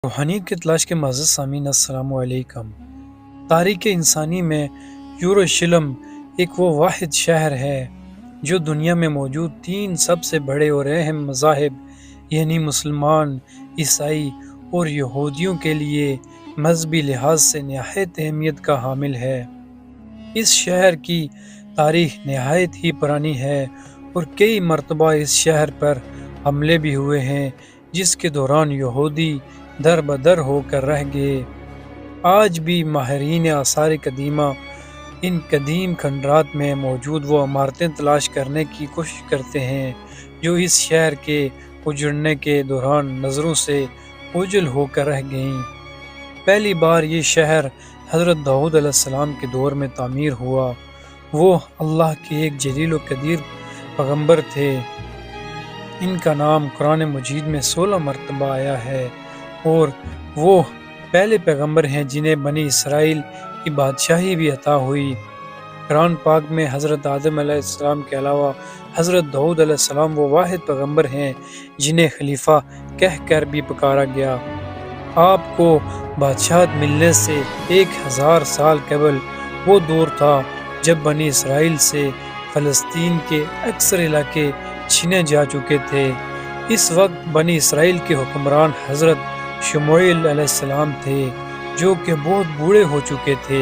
روحانیت کی تلاش کے معزز سامعین السلام علیکم۔ تاریخ انسانی میں یروشلم ایک وہ واحد شہر ہے جو دنیا میں موجود 3 سب سے بڑے اور اہم مذاہب یعنی مسلمان، عیسائی اور یہودیوں کے لیے مذہبی لحاظ سے نہایت اہمیت کا حامل ہے۔ اس شہر کی تاریخ نہایت ہی پرانی ہے اور کئی مرتبہ اس شہر پر حملے بھی ہوئے ہیں جس کے دوران یہودی در بدر ہو کر رہ گئے۔ آج بھی ماہرین آثار قدیمہ ان قدیم کھنڈرات میں موجود وہ عمارتیں تلاش کرنے کی کوشش کرتے ہیں جو اس شہر کے اجڑنے کے دوران نظروں سے اوجھل ہو کر رہ گئیں۔ پہلی بار یہ شہر حضرت داؤد علیہ السلام کے دور میں تعمیر ہوا۔ وہ اللہ کے ایک جلیل و قدیر پیغمبر تھے۔ ان کا نام قرآن مجید میں 16 مرتبہ آیا ہے اور وہ پہلے پیغمبر ہیں جنہیں بنی اسرائیل کی بادشاہی بھی عطا ہوئی۔ قرآن پاک میں حضرت آدم علیہ السلام کے علاوہ حضرت داؤد علیہ السلام وہ واحد پیغمبر ہیں جنہیں خلیفہ کہہ کر بھی پکارا گیا۔ آپ کو بادشاہت ملنے سے 1000 سال قبل وہ دور تھا جب بنی اسرائیل سے فلسطین کے اکثر علاقے چھینے جا چکے تھے۔ اس وقت بنی اسرائیل کے حکمران حضرت شموئیل علیہ السلام تھے جو کہ بہت بوڑھے ہو چکے تھے،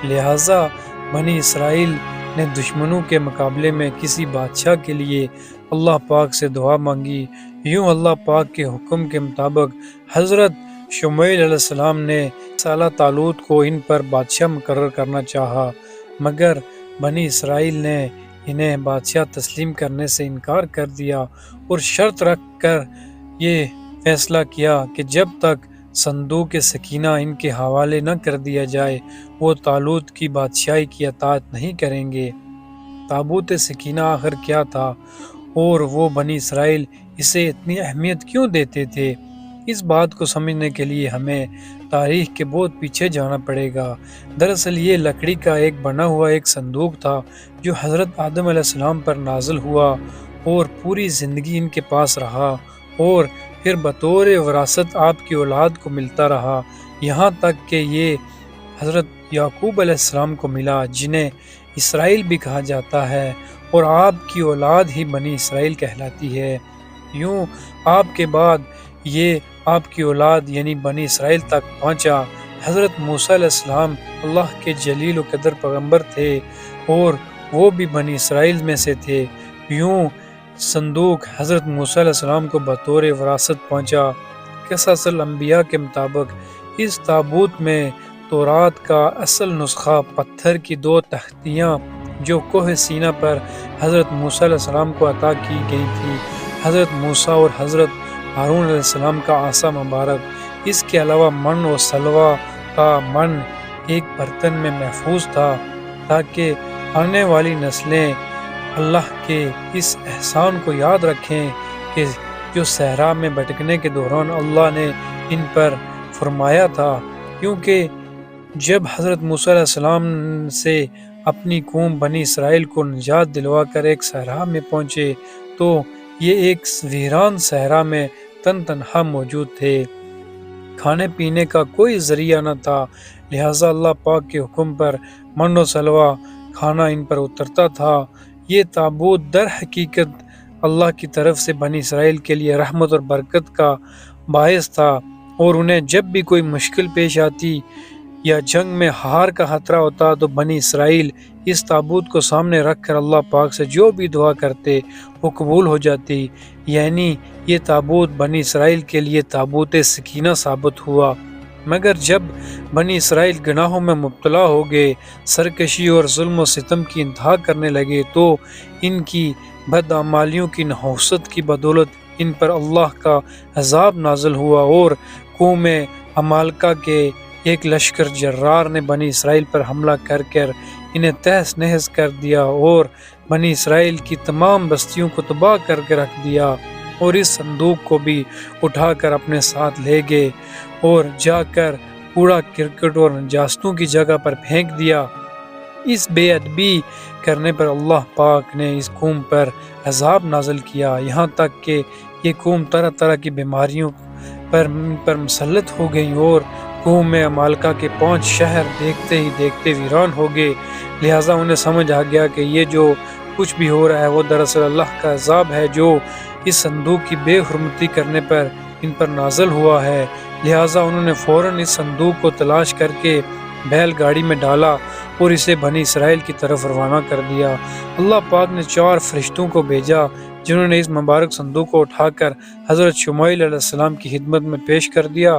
لہٰذا بنی اسرائیل نے دشمنوں کے مقابلے میں کسی بادشاہ کے لیے اللہ پاک سے دعا مانگی۔ یوں اللہ پاک کے حکم کے مطابق حضرت شموئیل علیہ السلام نے سالہ طالوت کو ان پر بادشاہ مقرر کرنا چاہا، مگر بنی اسرائیل نے انہیں بادشاہ تسلیم کرنے سے انکار کر دیا اور شرط رکھ کر یہ فیصلہ کیا کہ جب تک صندوق سکینہ ان کے حوالے نہ کر دیا جائے وہ طالوت کی بادشاہی کی اطاعت نہیں کریں گے۔ تابوت سکینہ آخر کیا تھا اور وہ بنی اسرائیل اسے اتنی اہمیت کیوں دیتے تھے؟ اس بات کو سمجھنے کے لیے ہمیں تاریخ کے بہت پیچھے جانا پڑے گا۔ دراصل یہ لکڑی کا ایک بنا ہوا ایک صندوق تھا جو حضرت آدم علیہ السلام پر نازل ہوا اور پوری زندگی ان کے پاس رہا اور پھر بطور وراثت آپ کی اولاد کو ملتا رہا، یہاں تک کہ یہ حضرت یعقوب علیہ السلام کو ملا جنہیں اسرائیل بھی کہا جاتا ہے، اور آپ کی اولاد ہی بنی اسرائیل کہلاتی ہے۔ یوں آپ کے بعد یہ آپ کی اولاد یعنی بنی اسرائیل تک پہنچا۔ حضرت موسیٰ علیہ السلام اللہ کے جلیل و قدر پیغمبر تھے اور وہ بھی بنی اسرائیل میں سے تھے۔ یوں صندوق حضرت موسیٰ علیہ السلام کو بطور وراثت پہنچا۔ قصص الانبیاء کے مطابق اس تابوت میں تورات کا اصل نسخہ پتھر کی 2 تختیاں جو کوہ سینا پر حضرت موسیٰ علیہ السلام کو عطا کی گئی تھی، حضرت موسیٰ اور حضرت ہارون علیہ السلام کا عصا مبارک، اس کے علاوہ من و سلوہ کا من ایک برتن میں محفوظ تھا تاکہ آنے والی نسلیں اللہ کے اس احسان کو یاد رکھیں کہ جو صحرا میں بھٹکنے کے دوران اللہ نے ان پر فرمایا تھا، کیونکہ جب حضرت موسیٰ علیہ السلام سے اپنی قوم بنی اسرائیل کو نجات دلوا کر ایک صحرا میں پہنچے تو یہ ایک ویران صحرا میں تنہا موجود تھے، کھانے پینے کا کوئی ذریعہ نہ تھا، لہٰذا اللہ پاک کے حکم پر من و سلوہ کھانا ان پر اترتا تھا۔ یہ تابوت در حقیقت اللہ کی طرف سے بنی اسرائیل کے لیے رحمت اور برکت کا باعث تھا، اور انہیں جب بھی کوئی مشکل پیش آتی یا جنگ میں ہار کا خطرہ ہوتا تو بنی اسرائیل اس تابوت کو سامنے رکھ کر اللہ پاک سے جو بھی دعا کرتے وہ قبول ہو جاتی، یعنی یہ تابوت بنی اسرائیل کے لیے تابوت سکینہ ثابت ہوا۔ مگر جب بنی اسرائیل گناہوں میں مبتلا ہو گئے، سرکشی اور ظلم و ستم کی انتہا کرنے لگے تو ان کی بدعمالیوں کی نحوست کی بدولت ان پر اللہ کا عذاب نازل ہوا، اور قوم عمالقہ کے ایک لشکر جرار نے بنی اسرائیل پر حملہ کر انہیں تہس نہس کر دیا اور بنی اسرائیل کی تمام بستیوں کو تباہ کر کے رکھ دیا، اور اس صندوق کو بھی اٹھا کر اپنے ساتھ لے گئے اور جا کر کوڑا کرکٹ اور نجاستوں کی جگہ پر پھینک دیا۔ اس بے ادبی کرنے پر اللہ پاک نے اس قوم پر عذاب نازل کیا، یہاں تک کہ یہ قوم طرح طرح کی بیماریوں پر مسلط ہو گئیں اور کوہ میں عمالقہ کے 5 شہر دیکھتے ہی دیکھتے ویران ہو گئے۔ لہٰذا انہیں سمجھ آ گیا کہ یہ جو کچھ بھی ہو رہا ہے وہ دراصل اللہ کا عذاب ہے جو اس صندوق کی بے حرمتی کرنے پر ان پر نازل ہوا ہے۔ لہٰذا انہوں نے فوراً اس صندوق کو تلاش کر کے بیل گاڑی میں ڈالا اور اسے بنی اسرائیل کی طرف روانہ کر دیا۔ اللہ پاک نے 4 فرشتوں کو بھیجا جنہوں نے اس مبارک صندوق کو اٹھا کر حضرت شمائیل علیہ السلام کی خدمت میں پیش کر دیا۔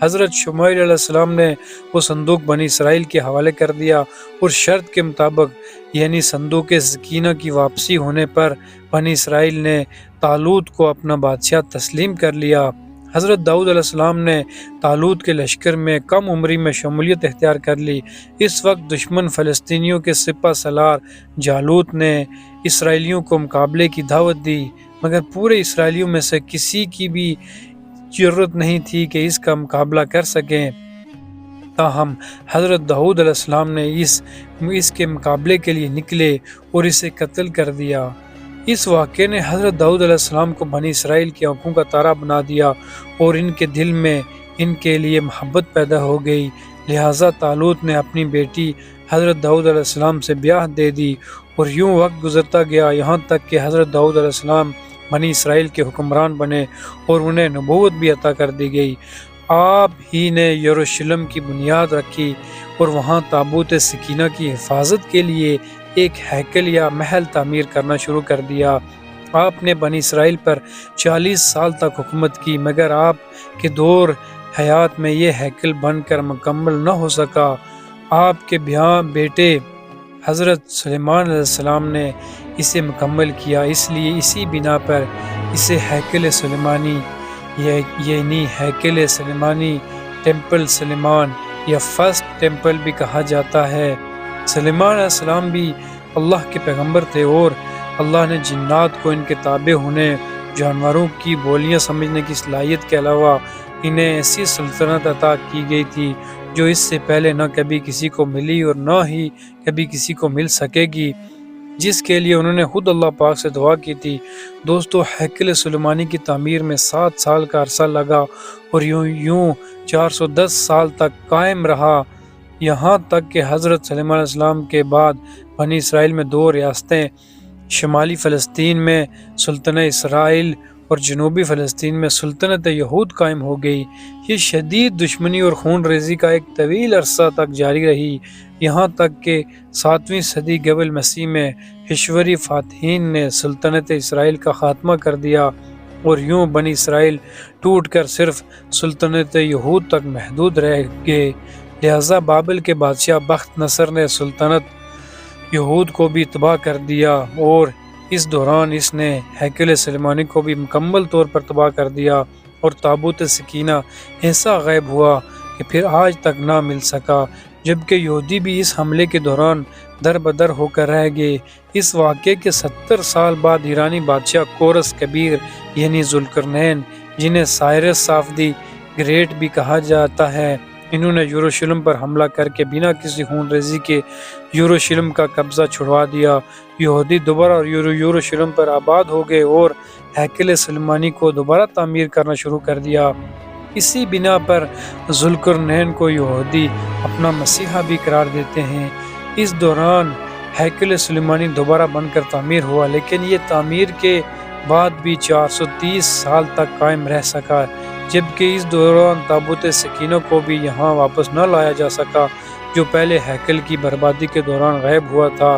حضرت شمائیل علیہ السلام نے وہ صندوق بنی اسرائیل کے حوالے کر دیا اور شرط کے مطابق یعنی صندوق سکینہ کی واپسی ہونے پر بنی اسرائیل نے طالوت کو اپنا بادشاہ تسلیم کر لیا۔ حضرت داؤد علیہ السلام نے طالوت کے لشکر میں کم عمری میں شمولیت اختیار کر لی۔ اس وقت دشمن فلسطینیوں کے سپہ سالار جالوت نے اسرائیلیوں کو مقابلے کی دعوت دی، مگر پورے اسرائیلیوں میں سے کسی کی بھی جرت نہیں تھی کہ اس کا مقابلہ کر سکیں۔ تاہم حضرت داؤد علیہ السلام نے اس کے مقابلے کے لیے نکلے اور اسے قتل کر دیا۔ اس واقعے نے حضرت داؤد علیہ السلام کو بنی اسرائیل کی آنکھوں کا تارا بنا دیا اور ان کے دل میں ان کے لیے محبت پیدا ہو گئی۔ لہٰذا طالوت نے اپنی بیٹی حضرت داؤد علیہ السلام سے بیاہ دے دی اور یوں وقت گزرتا گیا یہاں تک کہ حضرت داؤد علیہ السلام بنی اسرائیل کے حکمران بنے اور انہیں نبوت بھی عطا کر دی گئی۔ آپ ہی نے یروشلم کی بنیاد رکھی اور وہاں تابوت سکینہ کی حفاظت کے لیے ایک ہیکل یا محل تعمیر کرنا شروع کر دیا۔ آپ نے بنی اسرائیل پر 40 سال تک حکومت کی، مگر آپ کے دور حیات میں یہ ہیکل بن کر مکمل نہ ہو سکا۔ آپ کے بیٹے حضرت سلیمان علیہ السلام نے اسے مکمل کیا، اس لیے اسی بنا پر اسے ہیکل سلیمانی یعنی ہیکل سلیمانی، ٹیمپل سلیمان یا فرسٹ ٹیمپل بھی کہا جاتا ہے۔ سلیمان علیہ السلام بھی اللہ کے پیغمبر تھے اور اللہ نے جنات کو ان کے تابع ہونے، جانوروں کی بولیاں سمجھنے کی صلاحیت کے علاوہ انہیں ایسی سلطنت عطا کی گئی تھی جو اس سے پہلے نہ کبھی کسی کو ملی اور نہ ہی کبھی کسی کو مل سکے گی، جس کے لیے انہوں نے خود اللہ پاک سے دعا کی تھی۔ دوستو، ہیکل سلیمانی کی تعمیر میں 7 سال کا عرصہ لگا اور یوں 410 سال تک قائم رہا، یہاں تک کہ حضرت سلیمان علیہ السلام کے بعد بنی اسرائیل میں 2 ریاستیں، شمالی فلسطین میں سلطنت اسرائیل اور جنوبی فلسطین میں سلطنت یہود قائم ہو گئی۔ یہ شدید دشمنی اور خون ریزی کا ایک طویل عرصہ تک جاری رہی، یہاں تک کہ 7ویں صدی قبل مسیح میں ہشوری فاتحین نے سلطنت اسرائیل کا خاتمہ کر دیا اور یوں بنی اسرائیل ٹوٹ کر صرف سلطنت یہود تک محدود رہ گئے۔ لہٰذا بابل کے بادشاہ بخت نصر نے سلطنت یہود کو بھی تباہ کر دیا اور اس دوران اس نے ہیکل سلیمانی کو بھی مکمل طور پر تباہ کر دیا اور تابوت سکینہ ایسا غائب ہوا کہ پھر آج تک نہ مل سکا، جبکہ یہودی بھی اس حملے کے دوران در بدر ہو کر رہ گئے۔ اس واقعے کے 70 سال بعد ایرانی بادشاہ کورس کبیر یعنی ذوالقرنین، جنہیں سائرس صافدی گریٹ بھی کہا جاتا ہے، انہوں نے یروشلم پر حملہ کر کے بنا کسی خون ریزی کے یروشلم کا قبضہ چھڑوا دیا۔ یہودی دوبارہ یروشلم پر آباد ہو گئے اور ہیکل سلیمانی کو دوبارہ تعمیر کرنا شروع کر دیا۔ اسی بنا پر ذوالقرنین کو یہودی اپنا مسیحا بھی قرار دیتے ہیں۔ اس دوران ہیکل سلیمانی دوبارہ بن کر تعمیر ہوا، لیکن یہ تعمیر کے بعد بھی 430 سال تک قائم رہ سکا، جبکہ اس دوران تابوت سکینہ کو بھی یہاں واپس نہ لایا جا سکا جو پہلے ہیکل کی بربادی کے دوران غائب ہوا تھا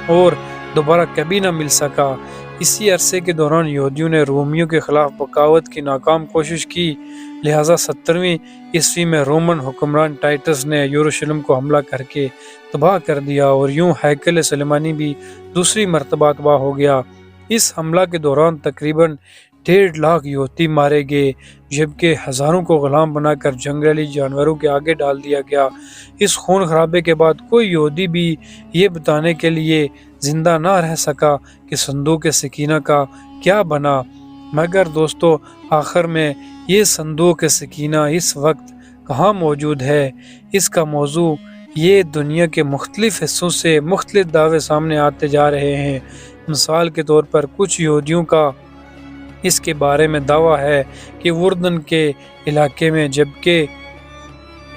اور دوبارہ کبھی نہ مل سکا۔ اسی عرصے کے دوران یہودیوں نے رومیوں کے خلاف بغاوت کی ناکام کوشش کی، لہٰذا 70ویں عیسوی میں رومن حکمران ٹائٹس نے یروشلم کو حملہ کر کے تباہ کر دیا اور یوں ہیکل سلیمانی بھی دوسری مرتبہ تباہ ہو گیا۔ اس حملہ کے دوران تقریباً 1.5 لاکھ یہودی مارے گئے، جبکہ ہزاروں کو غلام بنا کر جنگلی جانوروں کے آگے ڈال دیا گیا۔ اس خون خرابے کے بعد کوئی یہودی بھی یہ بتانے کے لیے زندہ نہ رہ سکا کہ صندوق سکینہ کا کیا بنا، مگر دوستو آخر میں یہ صندوق سکینہ اس وقت کہاں موجود ہے؟ اس کا موضوع یہ دنیا کے مختلف حصوں سے مختلف دعوے سامنے آتے جا رہے ہیں۔ مثال کے طور پر کچھ یہودیوں کا اس کے بارے میں دعویٰ ہے کہ اردن کے علاقے میں، جبکہ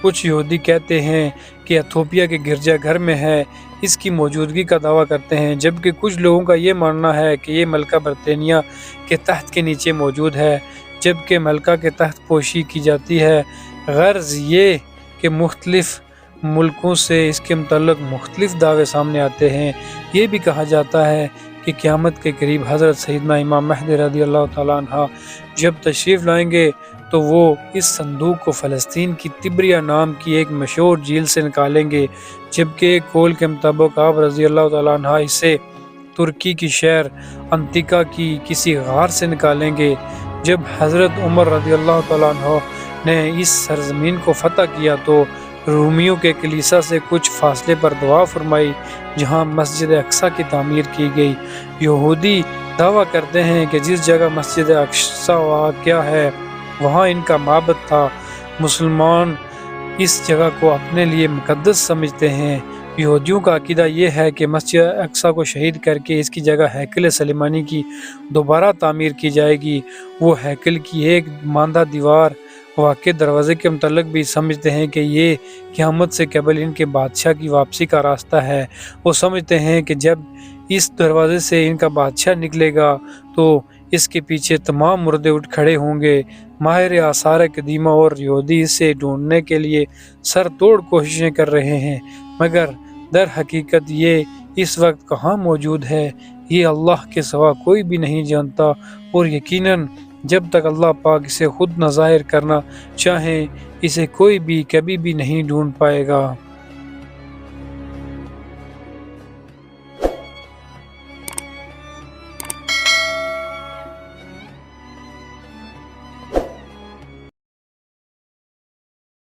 کچھ یہودی کہتے ہیں کہ ایتھوپیا کے گرجا گھر میں ہے، اس کی موجودگی کا دعویٰ کرتے ہیں، جبکہ کچھ لوگوں کا یہ ماننا ہے کہ یہ ملکہ برطانیہ کے تحت کے نیچے موجود ہے، جبکہ ملکہ کے تحت پوشی کی جاتی ہے۔ غرض یہ کہ مختلف ملکوں سے اس کے متعلق مختلف دعوے سامنے آتے ہیں۔ یہ بھی کہا جاتا ہے کہ قیامت کے قریب حضرت سیدنا امام مہدی رضی اللہ تعالیٰ عنہ جب تشریف لائیں گے تو وہ اس صندوق کو فلسطین کی تبریہ نام کی ایک مشہور جھیل سے نکالیں گے، جبکہ ایک قول کے مطابق آپ رضی اللہ تعالیٰ عنہ اسے ترکی کی شہر انتیکا کی کسی غار سے نکالیں گے۔ جب حضرت عمر رضی اللہ تعالیٰ عنہ نے اس سرزمین کو فتح کیا تو رومیوں کے کلیسا سے کچھ فاصلے پر دعا فرمائی، جہاں مسجد اقصی کی تعمیر کی گئی۔ یہودی دعویٰ کرتے ہیں کہ جس جگہ مسجد اقصی واقع ہے وہاں ان کا معبد تھا۔ مسلمان اس جگہ کو اپنے لیے مقدس سمجھتے ہیں۔ یہودیوں کا عقیدہ یہ ہے کہ مسجد اقصی کو شہید کر کے اس کی جگہ ہیکل سلیمانی کی دوبارہ تعمیر کی جائے گی۔ وہ ہیکل کی ایک ماندہ دیوار واقع دروازے کے متعلق بھی سمجھتے ہیں کہ یہ قیامت سے قبل ان کے بادشاہ کی واپسی کا راستہ ہے۔ وہ سمجھتے ہیں کہ جب اس دروازے سے ان کا بادشاہ نکلے گا تو اس کے پیچھے تمام مردے اٹھ کھڑے ہوں گے۔ ماہر آثار قدیمہ اور یہودی اسے ڈھونڈنے کے لیے سر توڑ کوششیں کر رہے ہیں، مگر در حقیقت یہ اس وقت کہاں موجود ہے یہ اللہ کے سوا کوئی بھی نہیں جانتا، اور یقیناً جب تک اللہ پاک اسے خود نہ ظاہر کرنا چاہیں اسے کوئی بھی کبھی بھی نہیں ڈھونڈ پائے گا۔